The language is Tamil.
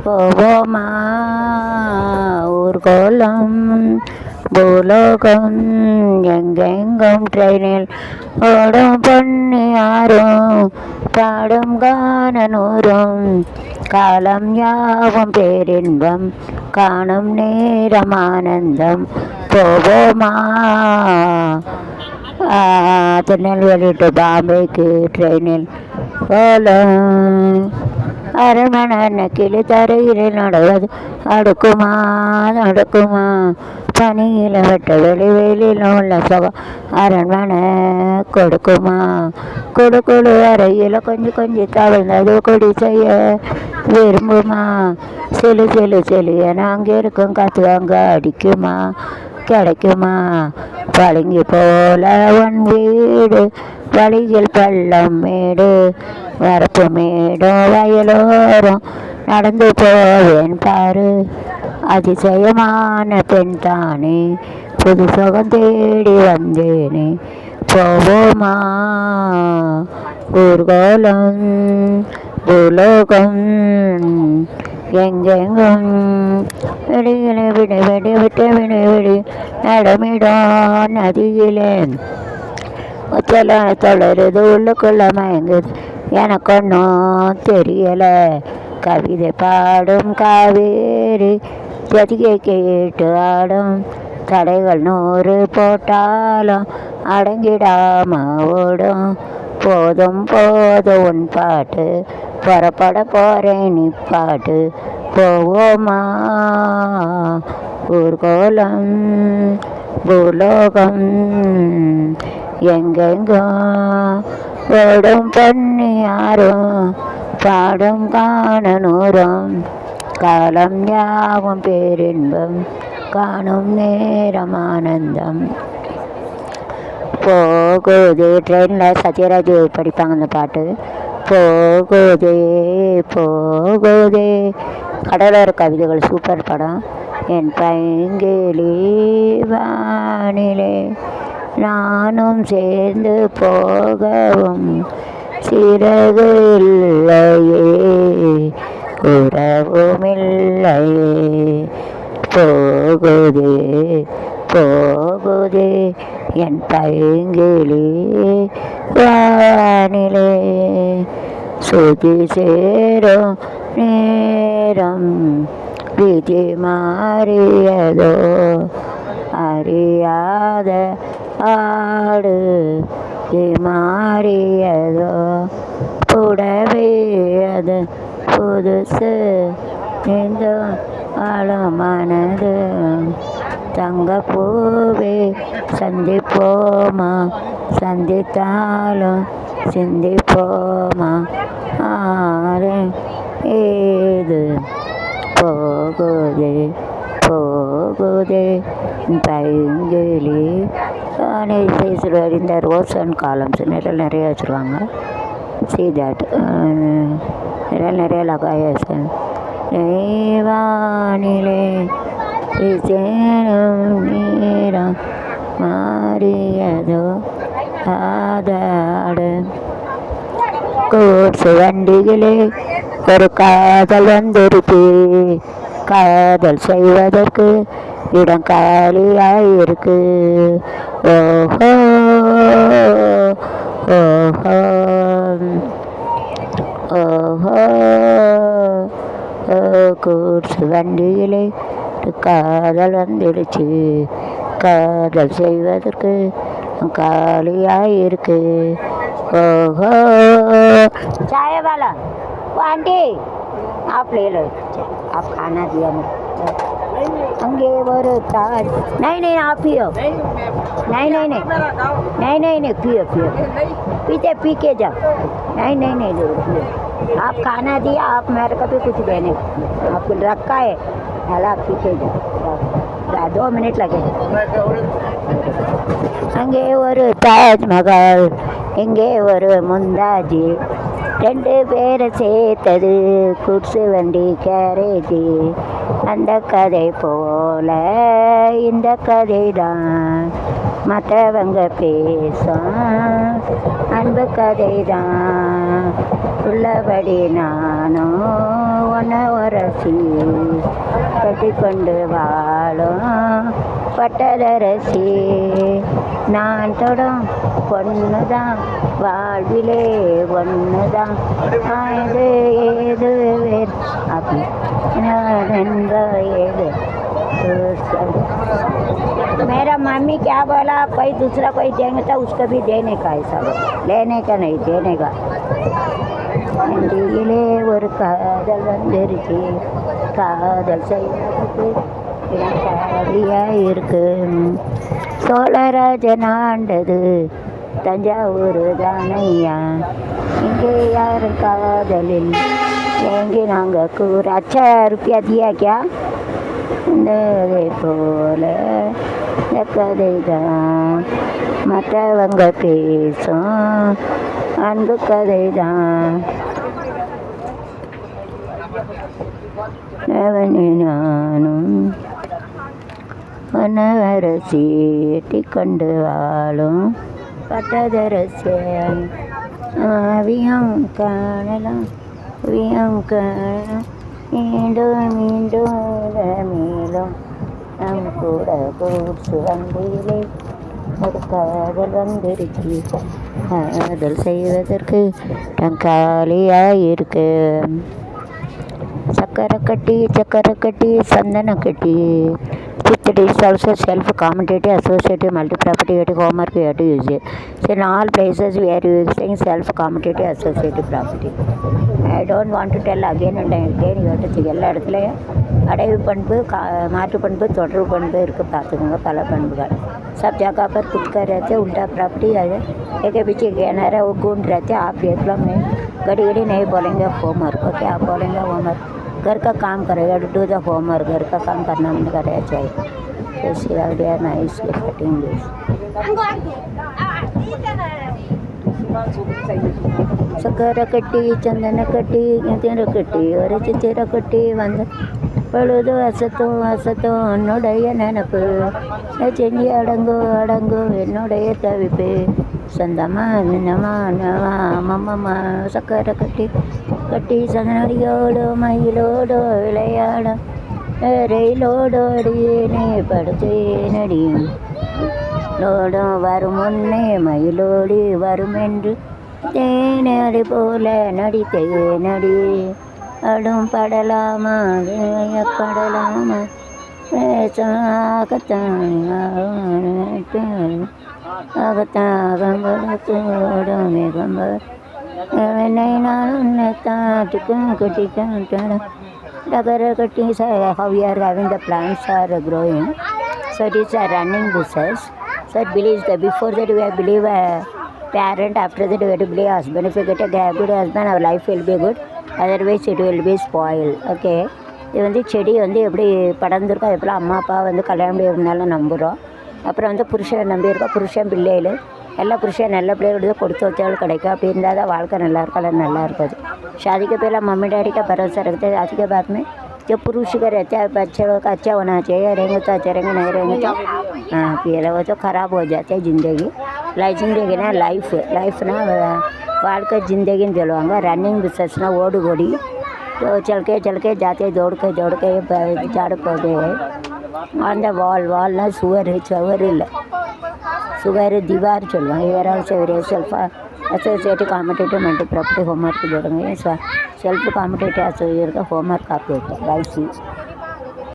போவோமா ஊர்கோலம் பூலோகம் எங்கெங்கும் ட்ரெயினில் ஓடும் பொண்ணு யாரும் பாடும் காணனூரும் காலம் யாவும் பேரின்பம் காணும் நேரம் ஆனந்தம். போவோமா திருநெல்வேலி டு பாம்பேக்கு ட்ரெயினில் போலாம். அரண்மனை கிளி தரையில் நடவது அடுக்குமா நடக்குமா பனியில் வெட்ட வெளியில் உள்ள சுகம் அரண்மனை கொடுக்குமா. கொடுக்குழு அறையில் கொஞ்சம் தவிழ்ந்தது கொடி செய்ய விரும்புமா. செலு செலு செலியன அங்கே இருக்கும் காற்று அங்கே அடிக்குமா கிடைக்குமா. பளிங்கு போல உன் வீடு வழியில் பள்ளம் மேடு வரப்பு மேடும் வயலோரம் நடந்து போவேன் பாரு. அதிசயமான பெண் தானே புது சுகம் தேடி வந்தேனே. போவோமா ஊர்கோலம் பூலோகம் எங்கெங்கும் வெடிகளை விடு வெடி விட்டு விடு விடி நடமிடும் நதியிலே ஒத்தல தொடருது உள்ளுக்குள்ள மயங்குது எனக்கு ஒன்றும் தெரியலை. கவிதை பாடும் காவேரி ஜதிகை கேட்டு ஆடும் தடைகள் 100 போட்டாலும் அடங்கிடாம ஓடும். போதும் போதும் உன் பாட்டு புறப்பட போறேன் நீ பாட்டு. போவோமா ஊர்கோலம் பூலோகம் எங்கெங்கும் ஓடும் பொண்ணு யாரும் பாடும் காணனூரும் காலம் யாவும் பேரின்பம் காணும் நேரம் ஆனந்தம். போகுதே ட்ரெயினில் சத்யராஜ் படிப்பாங்க அந்த பாட்டு. போகுதே போகுதே கடலோர கவிதைகள் சூப்பர் படம். என் பைங்கிளி வானிலே நானும் சேர்ந்து போகவும் சிறகு இல்லையே உறவுமில்லையே. போகுதே போகுதே என் பைங்கிளி வானிலே சுதி சேரும் நேரம் விதி மாறியதோ அறியாத ஆடு மாறியதோ புடவே அது புதுசு இந்த ஆழமானது தங்கப்பூவே சந்திப்போமா சந்தித்தாலும் சிந்திப்போமா ஆறு ஏது போகுதே போகுதே பைங்கிளி. பேசுகிறார் இந்த ரோஸ் அண்ட் காலம்ஸ் நிறைய வச்சுருவாங்க. see that நிறைய லகாயசன் வானிலே நேரம் மாறியதோ ஆதாடு கோர்ஸ் வண்டிகளே ஒரு காதல் வந்திருக்கு. காதல் செய்வதற்கு இடம் காலியாயிருக்கு. ஓஹோ ஓஹோ ஓஹோ கூர்ஸ் வண்டியிலே காதல் வந்துடுச்சு. காதல் செய்வதற்கு காலியாயிருக்கு. ஓஹோ சாயவாலா आंटी आप ले लो, आप खाना दिया मुझे. अंगे वो ताज नहीं आप पियो. नहीं पियो पीते पी के जाओ. नहीं पियो. आप खाना दिया, आप मेरे को भी कुछ देने आपको रखा है. हला पी के जाओ. 2 मिनट लगे. अंगे वो ताज महल इंगे वो मुंदाजी ரெண்டு பேரை சேர்த்தது குட்ஸு வண்டி கேரேஜி. அந்த கதை போல இந்த கதை தான் மற்றவங்க பேசும் அன்பு கதை தான். உள்ளபடி நானும் உன்னை உரசி கட்டி கொண்டு வாழும் பட்டதரசி. நான் தொடும் பொண்ணு தான் வாழ்விலே ஒன்று தான். இது ஏது வேறு அப்படி ஏது. मेरा मम्मी क्या बोला, कोई दूसरा कोई देंगे तो उसको भी देने का है, सब लेने का नहीं देने का. நெஞ்சிலே ஒரு காதல் வந்துருச்சு, காதல் செய்வதற்கு காலியாக இருக்கு. சோழராஜன் ஆண்டது தஞ்சாவூர் தானையா, இங்கே யாரும் காதலில் ஏங்கி நாங்கள் கூற. अच्छा रुपया दिया क्या? இந்ததை போல இந்த கதை தான் மற்றவங்க பேசும் அன்பு கதை தான். நானும் உணவரசி எட்டி கொண்டு வாழும் பட்டதரசன். அவியம் காணலாம் அவியம் காணலாம் மீண்டும் மீண்டும் மேலும் நம் கூட கூட்சு வண்டியிலே ஒரு காதல் வந்துருச்சு. காதல் செய்வதற்கு காலியாக இருக்கு. சக்கரை கட்டி சந்தன கட்டி. It is also self-commutative, associative, multi-property. You have to homework, you have to use it. So in all places we are using self-commutative, associative property. I don't want to tell again and again. You have to see எல்லா இடத்துலையும் அடைவு பண்பு மாற்று பண்பு தொடர்பு பண்பு இருக்குது, பார்த்துக்கோங்க. பல பண்புகள் सब जगह पर खुद का रहते उल्टा प्रॉपर्टी है. एक पीछे कहना रहा वो गुण रहते. आप देख लो, मैं घड़ी नहीं बोलेंगे होमवर्क. ओके, आप बोलेंगे होमवर्क. घर का काम करेगा, डू द होमवर्क. घर का काम करना नहीं करना चाहिए. Nicely cutting this. சக்கரை கட்டி சந்தன கட்டி திர கட்டி ஒரு சித்திர கட்டி வந்த பொழுது அசத்தும் என்னுடைய நினப்பு செஞ்சு அடங்கும் என்னுடைய தவிப்பு. சொந்தமா மம்மம்மா சக்கரை கட்டி சந்தனடியோடு மயிலோடு விளையாட ரயிலோடு அடியேனே படுத்தேனடியும் லோடும் வரும் முன்னே மயிலோடி வரும் என்று தேனடி போல நடித்தேனடி. அடும் படலாமா ஆகத்தாகம்படத்தோடும் மிகம்பர் என்னை நான் உன்னை தாட்டுக்கும் கட்டிட்டேன். Dagara katti, how we are having the plants are growing. So it is a running process. So it believes that before that we have believe a parent, after that we have to believe husband. If you get a good husband, our life will be good. Otherwise it will be spoiled. Okay. இது வந்து செடி வந்து எப்படி படர்ந்துருக்கோ அது போல் அம்மா அப்பா வந்து கல்யாணம் பண்ணி நம்புகிறோம். அப்புறம் வந்து புருஷனை நம்பியிருக்கோம். புருஷன் பிள்ளைகள் எல்லாம் புருஷன் நல்ல பிள்ளைகளுக்கு கொடுத்து வச்சாலும் கிடைக்கும். அப்படி இருந்தால் தான் வாழ்க்கை நல்லாயிருக்கும், அல்லது நல்லா இருக்காது. शादी के पहले मम्मी डैडी का भरोसा रखते हैं. आज के बाद में जो पुरुष का रहता है बच्चे लोग का अच्छा होना चाहिए. रहेंगे तो अच्छे रहेंगे, नहीं रहेंगे तो हाँ फिर वो तो ख़राब हो जाते हैं ज़िंदगी. ज़िंदगी ना लाइफ ना வாழ்க்கை जिंदगी சொல்லுவாங்க. ரன்னிங் பிஸ்னஸ்னா ஓடி तो चल के जाते दौड़ के झाड़ पौधे அந்த வால்னா சுவர் இல்லை, சுவர் திவார் சொல்லுவாங்க. இவரால் செல்ஃபா associative competitive multi property homework जोड़ेंगे. सेल्फ कॉम्पिटेटिव एसोसिएट का होमवर्क आप देखो. बाई सी